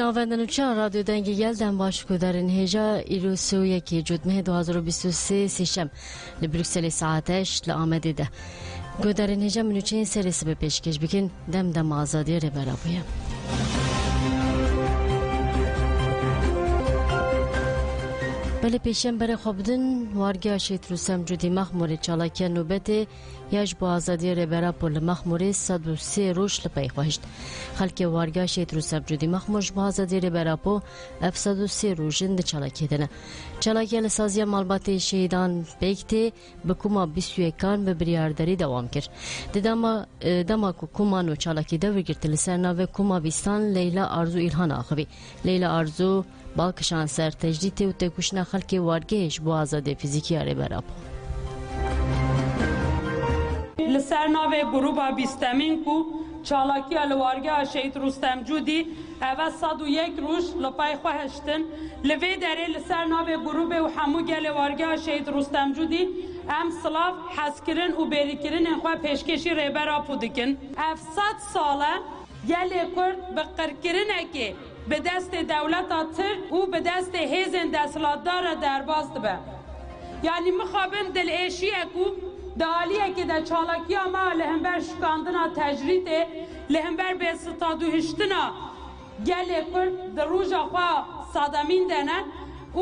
جناوندن چند رادیو دنگی گلدن باش کدرن هجا ایروسو یکی جدمه 2023 سیشم لبروکسل ساعتش لآمده ده کدرن هجا منوچین سرس به پیشکش بکن دم آزادی رو برابویم بله پیشم بره خوابدن وارگاه شیط روسم جودی مخموری چالاکی نوبت یاش با آزادی ربرا پل مخموری 103 روش لپای خواهشت خلک وارگاه شیط روسم جودی مخمورش با آزادی ربرا پو 103 روشن ده چالاکی دنه چالاکی لسازی مالباتی شهیدان بیکتی بکوما 21 کان به بریارداری دوام کرد دما کو کومانو چالاکی ده وگرت لسرنا و کوما بیستان لیلا آرزو ایلهان آخوی لیلا آرزو باکشان سر تجدید و تکوشنا خلک وارگهش با آزادی فیزیکی آره براب لسرناوه گروبا بیستمین کو چالاکی الوارگه شهید رستم جودی اوه 101 روش لپای خواهشتن لوی داره لسرناوه گروب و همو گل وارگه شهید رستم جودی ام سلاف حسکرن و بریکرن انخواه پیشکشی ریبرا پودکن 700 ساله گل کرد به قرکرنه که به دست دولت ترک و به دست هیزن دستلاتدار درباز به یعنی مخابن دل ایشیه کو دالیه که در چالاکی ما لهمبر شکاندنا تجریده لهمبر به ستادو هشتنا گل کرد در روژا خواه صادمین دنه و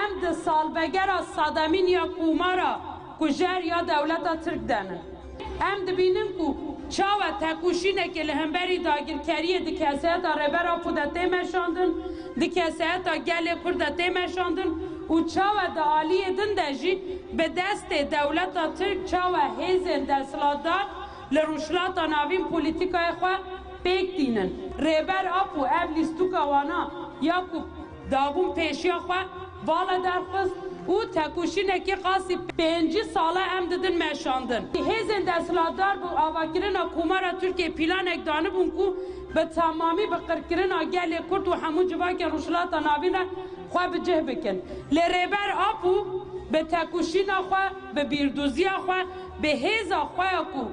ام ده سالبگر صادمین یا کومارا کجر یا دولت ترک دنه ام ده بینم کو چاوه تکوشینه که لهمبری داگیرکریه دی کسیه دا ربرا پودته مشاندن دی کسیه دا گل کردته مشاندن و چاوه دا آلیه دنده جی به دست دولت ترک چاوه هیزن دستلاتدار لروشلات ناوین پولیتیکای خواه پیک دینن ربر اپو اب لیستوکا وانا یا کو دابون پیشیا خواه والا درخست او تکوشینه که قاسی 5 ساله ام ددن مشاندن هیزن دستلاتدار بو آواکرین کومارا ترکیه پلان اکدانه بون کو به تمامی به قرکرین گل کرد و همون جوا که روشلات ناوین خواه به جه بکن لربر آپو به تکوشین خواه به بیردوزی خواه به هیزا خواه کو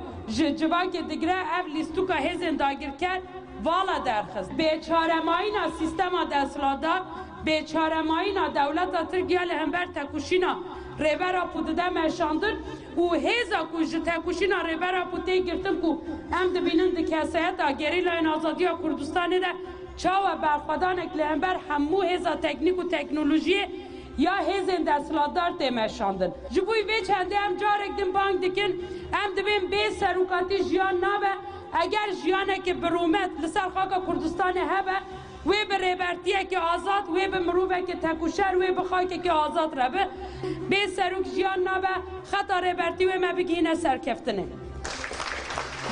جوا که دگره اف لیستو که هیزن داگیر کرد والا درخست به چارمایینا سیستم دستلاتدار به چارمایینا دولت ترکیه لهمبر تکوشینا ریبرا پودده مشاندن و هیزا کوش تکوشینا ریبرا پوده گرتن کو هم دبینن ده کسایت گریلا این آزادی کردستانی ده چاو برخوادانک لهمبر همو هیزا تکنیک و تکنولوژی یا هیزن دستلاتدار ده مشاندن جبوی وی چنده هم جارک دن بانک دکن هم دبین به سروکاتی جیان نابه اگر جیانه که برومت لسر خاک کردستان هبه و به ریبرتیه که آزاد و به مروبه که تکوشر و به خاک که آزاد ربه به سروک جیان نابه خطا ریبرتی و ما بگینه سرکفتنه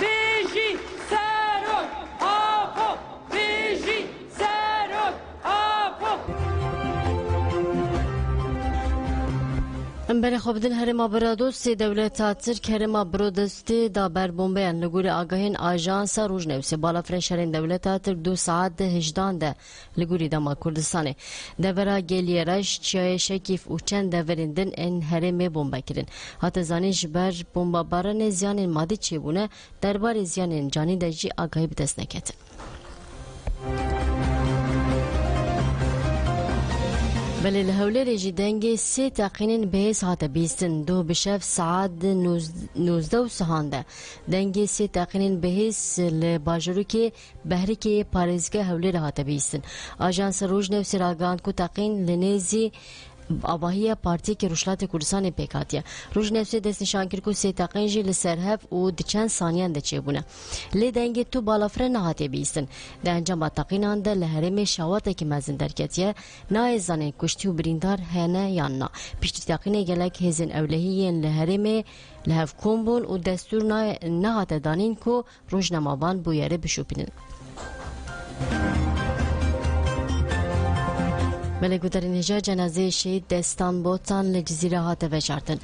بیجی سروک آپو بیجی سروک آپو امبر خوابدن هرما برادوس دولت ترک هرما برودستی دا بر بومبیان لگور آگاهین آژانس روزنویس بالا فرنشرین دولت ترک 2 ساعت 18 ده لگوری دما کردستانه دورا گلیرش چای شکیف و چند دورندن ان هرم بومبا کردن حتی زانیش بر بومبا باران زیان مادی چی بونه دربار زیان جانی دجی آگاهی بدست نکت بله لحوله رجی دنگ 3 تقینین بهیز هاته بیستن 2 بشف ساعت 19 و سهانده دنگ 3 تقینین بهیز لباجرو که بحری که پارزگاه حوله را هاته بیستن آجانس روزنویس راگاند کو تقین لنیزی آباهی پارتی که روشلات کردستان پیکاتیه روز نفسی دست نشان کرد که سه تقنجی لسرهف و دچن ثانیان دچه بونه لی دنگی تو بالافره نهاتی بیستن ده انجام تقینان ده لحرم شواته که مزن درکتیه نای زنه کشتی و بریندار هنه یا نه پیشتی تقینه گلک هزین اولهیین لحرم لحف کن و دستور نهاته دانین که روز نمابان بویره بشوپینن ملکوترین هجا جنازه شهید دستان بوتان لجزیره هات وشارتن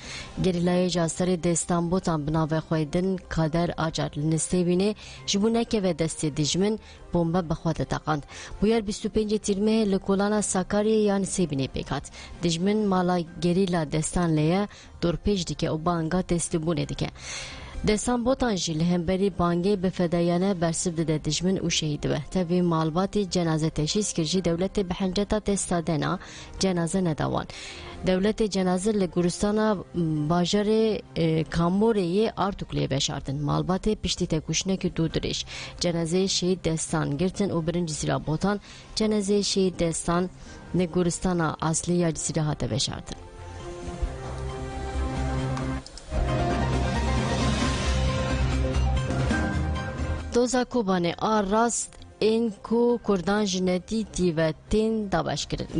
گریلای جاسر دستان بوتان بناوه خویدن کادر آجار لنسته بینه جبونه که و دست دجمن بومبه بخواد تاقاند بویر 25 تیرمه لکولانا ساکاری یان سیبینه پیکات دجمن مالا گریلا دستان لیه دور پیش دیکه او بانگا دستی بونه دیکه دستان بوتان جیل همبری بانگی به فدایانه برسب ده دجمن و شهید به تبی مالباتی جنازه تشیز کرجی دولت بحنجتا تستادنا جنازه ندوان دولت جنازه لگورستان باجر کاموری آرتوکلی بشاردن مالبات پشتی تکوشنه که دو درش جنازه شهید دستان گرتن و برنج زیرا بوتان جنازه شهید دستان لگورستان اصلی یا جزیره هاته بشاردن دوزا کوبانه راست این کو کردان جنتی و تین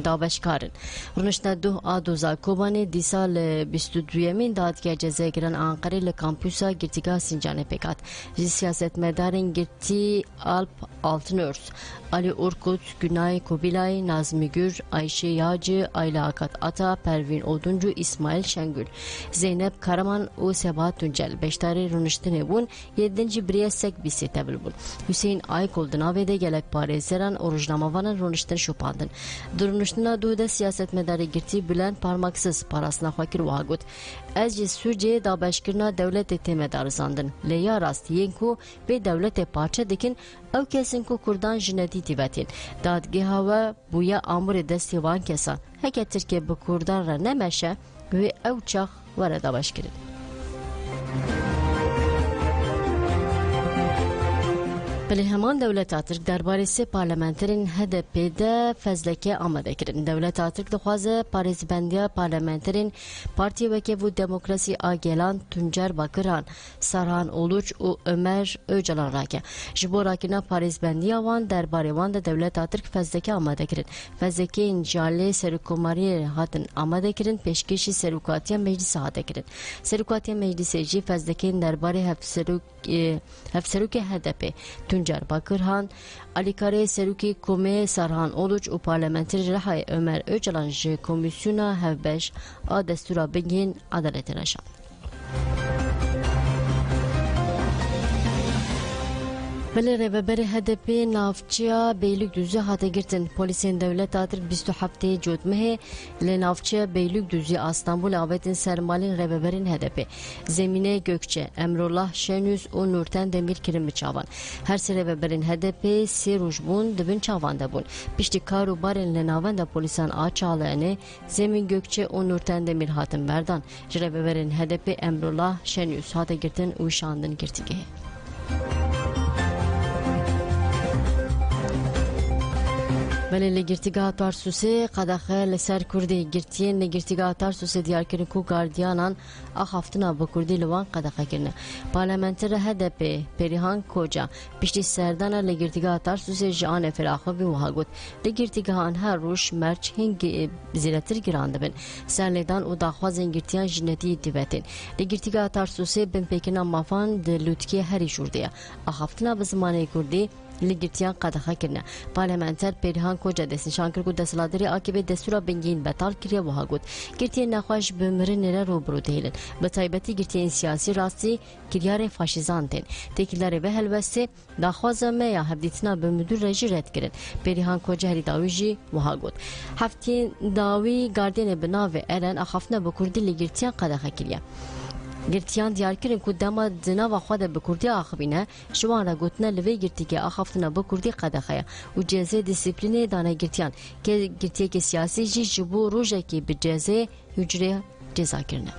دابشکارن رونشنا دو دوزا کوبانه دی سال 22 دادگاه جزای گران آنقره لکامپوسا گرتیگاه سینجانه پیکات جی سیاست مدارن گرتی آلپ آلتنورس Ali Urkut, Günay Kubilay, Nazmi Gür, Ayşe Yağcı, Ayla Akat Ata, Pervin Oduncu, İsmail Şengül, Zeynep Karaman ve Sebahat Tuncel. Beştari runuştine bun, 7. Briyesek bisi tebil bun. Hüseyin Aykol dınavede gelek parezeran orucnamavanın runuştine şupandın. Durunuştuna duda siyaset medarı girti bilen parmaksız parasına fakir vagut. Ezci Sürce da beşkirna devlet temedar zandın. Leya rast yenku ve devlet parça dikin ev kesin ku Kurdan jineti tibetin. Dadgeha ve buya amur desti van kesan. Heke Türkiye bu Kurdan ra nemeşe ve ev çağ vere da beşkirin. بله همان دولت آترک درباره سه پارلمانترین HDP ده فزلکه آماده کردن. دولت آترک دخوازه پاریزبندیا پارلمانترین پارتی وکی و دموکراسی آگلان تونجر باکران سرحان اولوچ و عمر öcalan راکه. جبو راکینا پاریزبندیا وان درباره وان ده دولت آترک فزلکه آماده کردن. فزلکه انجاله سرکوماری هاتن آماده کردن پیشکشی سرکاتیا مجلس هاته کردن. سرکاتیا مجلس جی فزلکه درباره هفسروک HDP Tuncer Bakırhan, Alikare Seruki Kome Sarhan Oluç u Parlamenter Rahay Ömer Öcalan Komisyona Hevbeş a Destura Begin Adalet Raşan. بله رهبر HDP نافچیا بیلوکدوزی هاته گرتن پلیسین دولت آترک 27 جودمه لنافچیا بیلوکدوزی استانبول آبتین سرمالین رهبرین HDP زمینه gökçe Emrullah Şenüz و Nurten Demir kirim çavan her sere rehberin HDP si rujbun dibin çavanda bun pişti karu barin lenavanda polisan açalane zemin gökçe و Nurten Demir hatın berdan rehberin HDP Emrullah Şenüz hate girtin u şandın girtige بله لگرتیگاه تارسوسه قداخه لسر کردی گرتین لگرتیگاه تارسوسه دیار کردن کو گاردیانان آخافتنا با کردی لوان قداخه کردن پارلمانتر HDP پریهان کوجا پشتی سردانا لگرتیگاه تارسوسه جان فراخو بی وهاگوت لگرتیگاهان هر روش مرچ هنگ زیرتر گرانده بن سرلیدان و داخوازن گرتیان جنتی دیوتین لگرتیگاه تارسوسه بن پیکنا مافان دلوتکی هری شوردیا آخافتنا به زمانه کردی لگرتیان قداخه کردن پارلمانتر پریهان کوجا دستنشان کرد که دستلادری آکیبه دستورا بنگین بطال کریه و هاگود گرتیان نخواهش بمرن نره رو برو دیلن به طایبتی گرتیان سیاسی راستی کریار فاشیزان تین تکیلاره به هلوسته داخوازه میا هفدیتنا به مدور رجی رد کرد پریهان کوجا هری داویجی و هاگود هفتین داوی گاردین بناوه ارن اخافنه بکردی لگرتیان قداخه کریه گرتیان دیار کردن که دما دنا و خود به کردی آخبینه شوان را گوتنه لوی گرتی که آخفتنه به کردی قدخه و جزه دیسیپلینه دانه گرتیان که گرتی که سیاسی جی جبو روژه که به جزه یجره جزا کرنه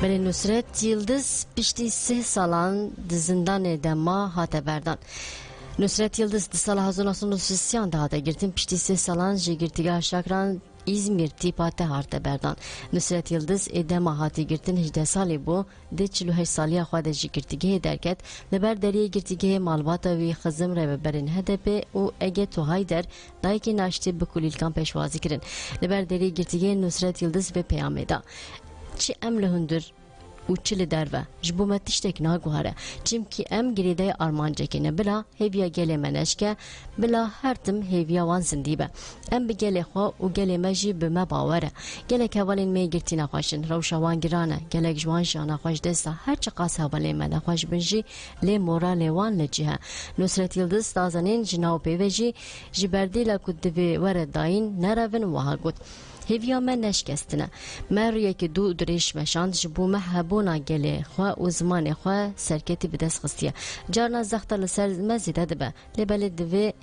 بله نصرت یلدز پشتی 3 سالان زندان دما هاته بردان Nusret Yıldız di sala 1933 da hata girtin pişti 3 salan ji girtiga şakran İzmir tipate harte berdan. Nusret Yıldız edema hati girtin 18 sali bu de 48 saliya xwade ji girtige derket leber deriye girtige malbata ve xizim reberin HDP o ege to hayder dayki naşti bikulilkan peşvazi kirin. Leber deriye girtige Nusret Yıldız ve peyameda. Çi emle hundur و چل درو جبومت تشتک ناگوهره چیم کی ام گریده آرمانجه کنه بلا هیویا گله منش که بلا هرتم هیویا وان زندی به ام به گله خوا و گله مجی به ما باوره گله که اولین می گرتی نخواشن روشوان گرانه گله جوان جانا خوش دستا هر چه قاس اولین من خوش بنجی لی مورا لیوان لجیه نصرت یلدز تازنین جناو پیوجی جبردی لکدوی ورد داین نرون وها گود هیویا من نشکستنه مریه که دو دریش مشاند جبو محبونا گله خوا و زمان خوا سرکتی به دست خستیه جارنا زختا لسر مزیده دبه لباله دوی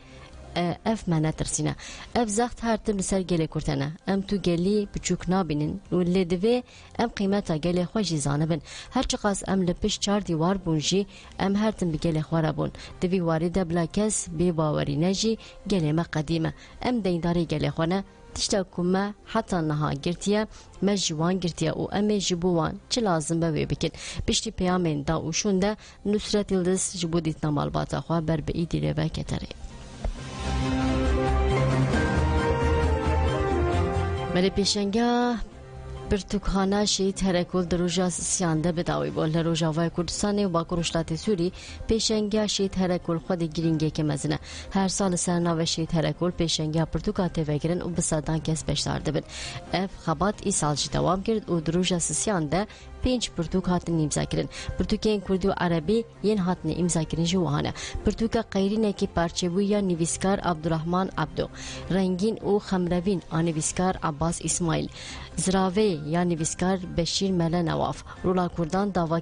اف منه ترسینه اف زخت هر تم لسر گله کرتنه ام تو گلی بچوک نابینن و لدوی ام قیمتا گله خوا جیزانه بن هر چقاس ام لپش 4 دیوار بونجی ام هر تم بگله خوا را بون دوی وارده بلا کس بی باوری نجی گله ما قدیمه ام دینداری گله خونه تشتا كما حتى نها گرتيا مجوان گرتيا و امي جبوان چه لازم به بكن بشتي بيامن دا وشون دا نصرت يلدز جبوديتنا مالباتا خوا بر بايدي ربا كتري مری پیشنگا برتوکخانه شهید هرکل در روژا سیانده بداوی بول روژاوای کردستان و با کروشلات سوری پیشنگا شهید هرکل خود گرینگه که مزنه هر سال سرناو شهید هرکل پیشنگا برتوکاته وگرن و بسادان کس بشتارده بن اف خبات ای سال جی دوام کرد و در روژا سیانده 5 پرتوک هاتن امضا کردن پرتوکین کردی و عربی ین هاتن امضا کردن جوانه پرتوک قیرینه که پارچه‌بویا نویسکار عبدالرحمن عبدو رنگین و خمروین نویسکار عباس اسماعیل زراوی یا نویسکار بشیر مله نواف رولا کردان داوا